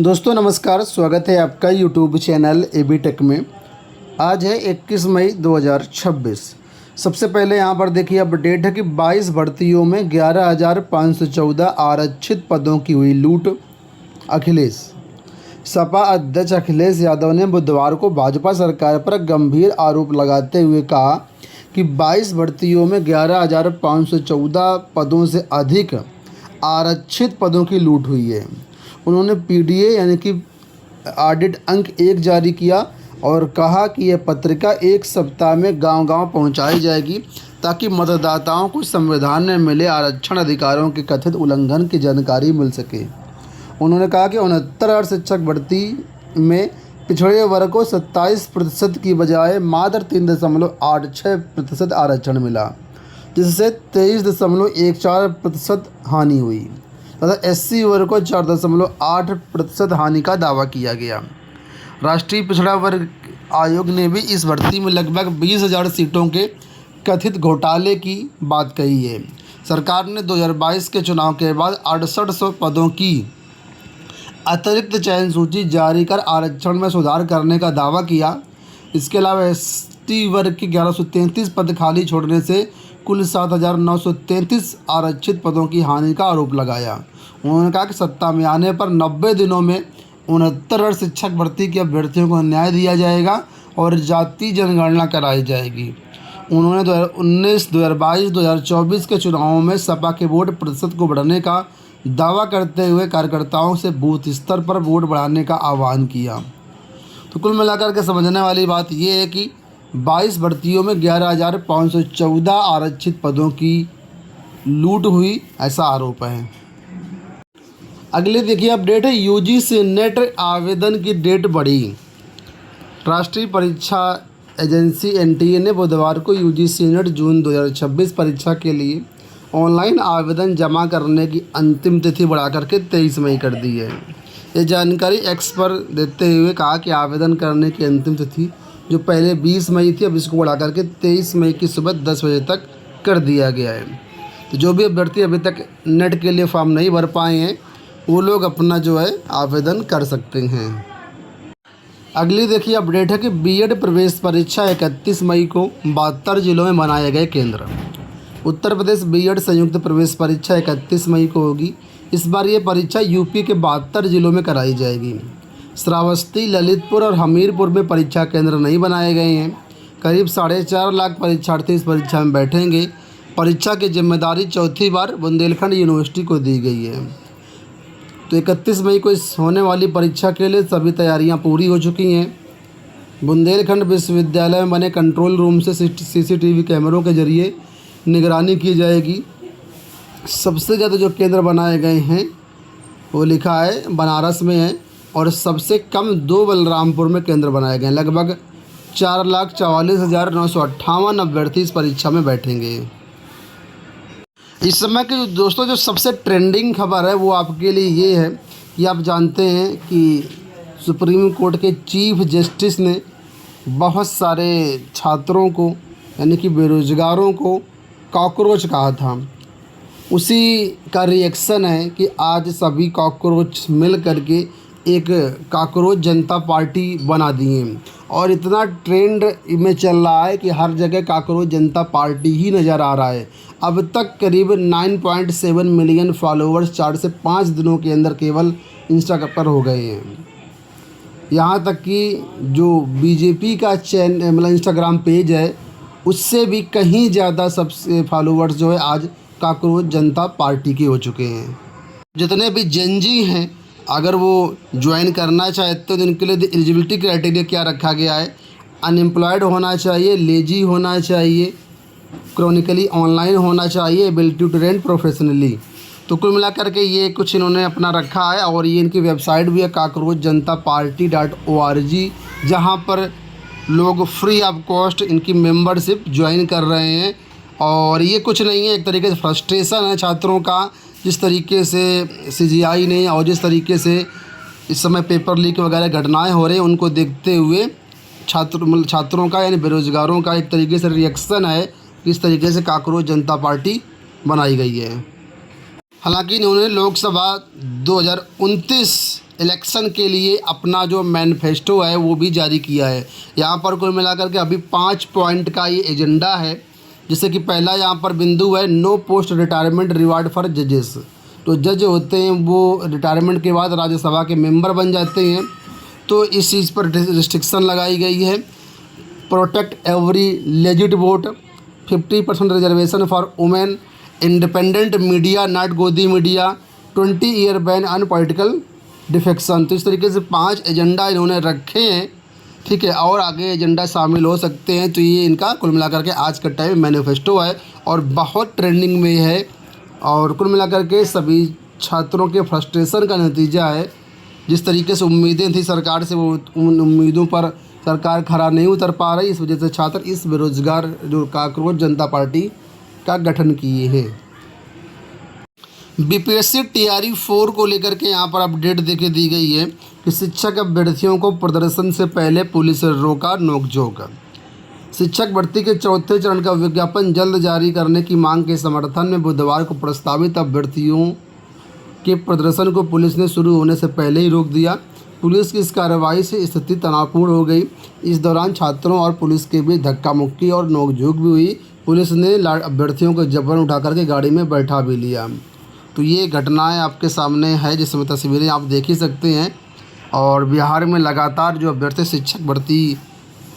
दोस्तों नमस्कार, स्वागत है आपका यूट्यूब चैनल एबी टेक में। आज है 21 मई 2026। सबसे पहले यहाँ पर देखिए अपडेट है कि 22 भर्तियों में 11,514 आरक्षित पदों की हुई लूट। अखिलेश सपा अध्यक्ष अखिलेश यादव ने बुधवार को भाजपा सरकार पर गंभीर आरोप लगाते हुए कहा कि 22 भर्तियों में 11,514 पदों से अधिक आरक्षित पदों की लूट हुई है। उन्होंने पीडीए यानी कि ऑडिट अंक 1 जारी किया और कहा कि यह पत्रिका एक सप्ताह में गांव-गांव पहुंचाई जाएगी ताकि मतदाताओं को संविधान में मिले आरक्षण अधिकारों के कथित उल्लंघन की जानकारी मिल सके। उन्होंने कहा कि 69 शिक्षक भर्ती में पिछड़े वर्ग को 27% की बजाय मात्र 3.86% आरक्षण मिला, जिससे 23.14% हानि हुई तथा एससी वर्ग को 4.8% हानि का दावा किया गया। राष्ट्रीय पिछड़ा वर्ग आयोग ने भी इस भर्ती में लगभग 20,000 सीटों के कथित घोटाले की बात कही है। सरकार ने 2022 के चुनाव के बाद 6800 पदों की अतिरिक्त चयन सूची जारी कर आरक्षण में सुधार करने का दावा किया। इसके अलावा एसटी वर्ग की 1133 पद खाली छोड़ने से कुल 7,933 आरक्षित पदों की हानि का आरोप लगाया। उन्होंने कहा कि सत्ता में आने पर 90 दिनों में 69 शिक्षक भर्ती के अभ्यर्थियों को न्याय दिया जाएगा और जाति जनगणना कराई जाएगी। उन्होंने 2019, 2022, 2024 के चुनावों में सपा के वोट प्रतिशत को बढ़ाने का दावा करते हुए कार्यकर्ताओं से बूथ स्तर पर वोट बढ़ाने का आह्वान किया। तो कुल मिलाकर के समझने वाली बात यह है कि 22 भर्तियों में 11,514 आरक्षित पदों की लूट हुई, ऐसा आरोप है। अगले देखिए अपडेट है यूजीसी नेट आवेदन की डेट बढ़ी। राष्ट्रीय परीक्षा एजेंसी एनटीए ने बुधवार को यूजीसी नेट जून 2026 परीक्षा के लिए ऑनलाइन आवेदन जमा करने की अंतिम तिथि बढ़ाकर के 23 मई कर दी है। ये जानकारी एक्स पर देते हुए कहा कि आवेदन करने की अंतिम तिथि जो पहले 20 मई थी, अब इसको बढ़ाकर के 23 मई की सुबह 10 बजे तक कर दिया गया है। तो जो भी अभ्यर्थी अभी तक नेट के लिए फॉर्म नहीं भर पाए हैं वो लोग अपना जो है आवेदन कर सकते हैं। अगली देखिए अपडेट है कि बीएड प्रवेश परीक्षा 31 मई को 72 जिलों में बनाए गए केंद्र। उत्तर प्रदेश बीएड संयुक्त प्रवेश परीक्षा 31 मई को होगी। इस बार ये परीक्षा यूपी के 72 जिलों में कराई जाएगी। श्रावस्ती, ललितपुर और हमीरपुर में परीक्षा केंद्र नहीं बनाए गए हैं। करीब 4.5 लाख परीक्षार्थी इस परीक्षा में बैठेंगे। परीक्षा की जिम्मेदारी चौथी बार बुंदेलखंड यूनिवर्सिटी को दी गई है। तो 31 मई को इस होने वाली परीक्षा के लिए सभी तैयारियां पूरी हो चुकी हैं। बुंदेलखंड विश्वविद्यालय में बने कंट्रोल रूम से सीसीटीवी कैमरों के जरिए निगरानी की जाएगी। सबसे ज़्यादा जो केंद्र बनाए गए हैं वो लिखा है बनारस में है और सबसे कम 2 बलरामपुर में केंद्र बनाए गए हैं। लगभग 4,44,958 अभ्यर्थी इस परीक्षा में बैठेंगे। इस समय के दोस्तों जो सबसे ट्रेंडिंग खबर है वो आपके लिए ये है कि आप जानते हैं कि सुप्रीम कोर्ट के चीफ जस्टिस ने बहुत सारे छात्रों को यानी कि बेरोज़गारों को कॉकरोच कहा था। उसी का रिएक्शन है कि आज सभी कॉकरोच मिल करके एक कॉकरोच जनता पार्टी बना दिए और इतना ट्रेंड में चल रहा है कि हर जगह कॉकरोच जनता पार्टी ही नज़र आ रहा है। अब तक करीब 9.7 मिलियन फॉलोअर्स 4 से 5 दिनों के अंदर केवल इंस्टा पर हो गए हैं। यहाँ तक कि जो बीजेपी का मतलब इंस्टाग्राम पेज है उससे भी कहीं ज़्यादा सबसे फॉलोअर्स जो है आज कॉकरोच जनता पार्टी के हो चुके हैं। जितने भी जेनजी हैं अगर वो ज्वाइन करना चाहते तो उनके लिए एलिजिबिलिटी क्राइटेरिया क्या रखा गया है, अनएम्प्लॉयड होना चाहिए, लेजी होना चाहिए, क्रॉनिकली ऑनलाइन होना चाहिए, एबिलिटी टू ट्रेन प्रोफेशनली। तो कुल मिलाकर के ये कुछ इन्होंने अपना रखा है और ये इनकी वेबसाइट भी है cockroachjntaparty.org, जहाँ पर लोग फ्री ऑफ कॉस्ट इनकी मेंबरशिप ज्वाइन कर रहे हैं। और ये कुछ नहीं है, एक तरीके से फ्रस्ट्रेशन है छात्रों का। जिस तरीके से सीजीआई ने और जिस तरीके से इस समय पेपर लीक वगैरह घटनाएं हो रही हैं उनको देखते हुए छात्रों का यानी बेरोज़गारों का एक तरीके से रिएक्शन है। इस तरीके से कॉकरोच जनता पार्टी बनाई गई है। हालांकि इन्होंने लोकसभा 2029 इलेक्शन के लिए अपना जो मैनिफेस्टो है वो भी जारी किया है। यहाँ पर कुल मिलाकर के अभी 5 पॉइंट का ये एजेंडा है, जैसे कि पहला यहाँ पर बिंदु है no post retirement reward for जजेस। तो जज होते हैं वो रिटायरमेंट के बाद राज्यसभा के मेंबर बन जाते हैं, तो इस चीज़ पर रिस्ट्रिक्शन लगाई गई है। Protect every legit vote, 50% reservation for women, independent media not Godi media, 20 year ban on political defection. तो इस तरीके से 5 एजेंडा इन्होंने रखे हैं, ठीक है, और आगे एजेंडा शामिल हो सकते हैं। तो ये इनका कुल मिलाकर के आज का टाइम मैनिफेस्टो है और बहुत ट्रेंडिंग में है, और कुल मिलाकर के सभी छात्रों के फ्रस्ट्रेशन का नतीजा है। जिस तरीके से उम्मीदें थी सरकार से, वो उन उम्मीदों पर सरकार खरा नहीं उतर पा रही। इस वजह से छात्र इस बेरोजगार जो कांकरोच जनता पार्टी का गठन किए हैं। बीपीएससी टीआरई 4 को लेकर के यहाँ पर अपडेट देके दी गई है कि शिक्षक अभ्यर्थियों को प्रदर्शन से पहले पुलिस ने रोका, नोकझोंक। शिक्षक भर्ती के चौथे चरण का विज्ञापन जल्द जारी करने की मांग के समर्थन में बुधवार को प्रस्तावित अभ्यर्थियों के प्रदर्शन को पुलिस ने शुरू होने से पहले ही रोक दिया। पुलिस की इस कार्रवाई से स्थिति तनावपूर्ण हो गई। इस दौरान छात्रों और पुलिस के बीच धक्का मुक्की और नोकझोंक भी हुई। पुलिस ने अभ्यर्थियों को जबरन उठा करके गाड़ी में बैठा भी लिया। तो ये घटनाएं आपके सामने है, जिसमें तस्वीरें आप देख ही सकते हैं। और बिहार में लगातार जो अभ्यर्थी शिक्षक भर्ती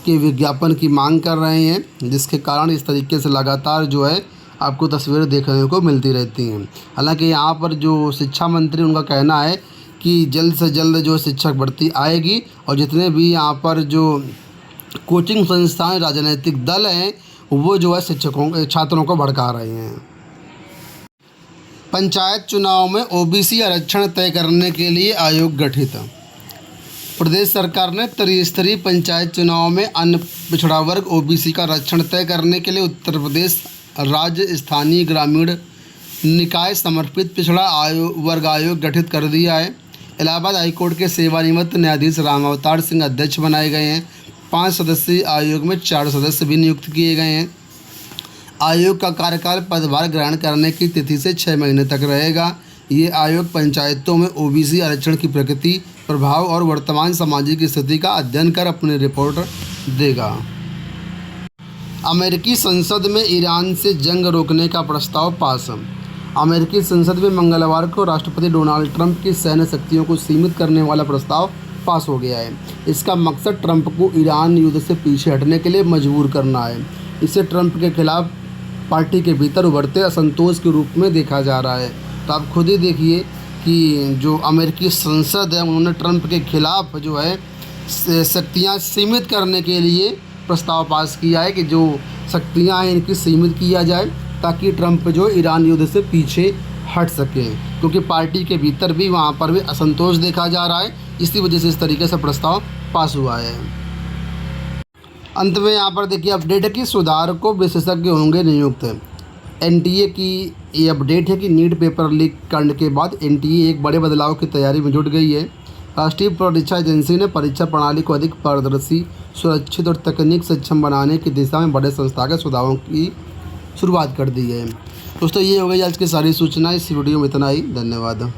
के विज्ञापन की मांग कर रहे हैं, जिसके कारण इस तरीके से लगातार जो है आपको तस्वीरें देखने को मिलती रहती हैं। हालांकि यहाँ पर जो शिक्षा मंत्री, उनका कहना है कि जल्द से जल्द जो शिक्षक भर्ती आएगी, और जितने भी यहाँ पर जो कोचिंग संस्थाएं, राजनीतिक दल हैं, वो जो है छात्रों को भड़का रहे हैं। पंचायत चुनाव में ओबीसी आरक्षण तय करने के लिए आयोग गठित। प्रदेश सरकार ने त्रिस्तरीय पंचायत चुनाव में अन्य पिछड़ा वर्ग ओबीसी का आरक्षण तय करने के लिए उत्तर प्रदेश राज्य स्थानीय ग्रामीण निकाय समर्पित पिछड़ा वर्ग आयोग गठित कर दिया है। इलाहाबाद हाईकोर्ट के सेवानिवृत्त न्यायाधीश रामावतार सिंह अध्यक्ष बनाए गए हैं। 5 सदस्यीय आयोग में 4 सदस्य भी नियुक्त किए गए हैं। आयोग का कार्यकाल पदभार ग्रहण करने की तिथि से 6 महीने तक रहेगा। ये आयोग पंचायतों में ओबीसी आरक्षण की प्रकृति, प्रभाव और वर्तमान सामाजिक स्थिति का अध्ययन कर अपनी रिपोर्ट देगा। अमेरिकी संसद में ईरान से जंग रोकने का प्रस्ताव पास। अमेरिकी संसद में मंगलवार को राष्ट्रपति डोनाल्ड ट्रंप की सैन्य शक्तियों को सीमित करने वाला प्रस्ताव पास हो गया है। इसका मकसद ट्रंप को ईरान युद्ध से पीछे हटने के लिए मजबूर करना है। इसे ट्रंप के खिलाफ पार्टी के भीतर उभरते असंतोष के रूप में देखा जा रहा है। तो आप खुद ही देखिए कि जो अमेरिकी संसद है, उन्होंने ट्रंप के खिलाफ जो है शक्तियाँ सीमित करने के लिए प्रस्ताव पास किया है कि जो शक्तियाँ हैं इनकी सीमित किया जाए, ताकि ट्रंप जो ईरान युद्ध से पीछे हट सके, क्योंकि पार्टी के भीतर भी वहाँ पर भी असंतोष देखा जा रहा है। इसी वजह से इस तरीके से प्रस्ताव पास हुआ है। अंत में यहाँ पर देखिए अपडेट है कि सुधारकों विशेषज्ञ होंगे नियुक्त। एनटीए की ये अपडेट है कि नीट पेपर लीक कांड के बाद एनटीए एक बड़े बदलाव की तैयारी में जुट गई है। राष्ट्रीय परीक्षा एजेंसी ने परीक्षा प्रणाली को अधिक पारदर्शी, सुरक्षित और तकनीक सक्षम बनाने की दिशा में बड़े संस्थागत सुधारों की शुरुआत कर दी है। दोस्तों, ये हो गई आज की सारी सूचना। इस वीडियो में इतना ही। धन्यवाद।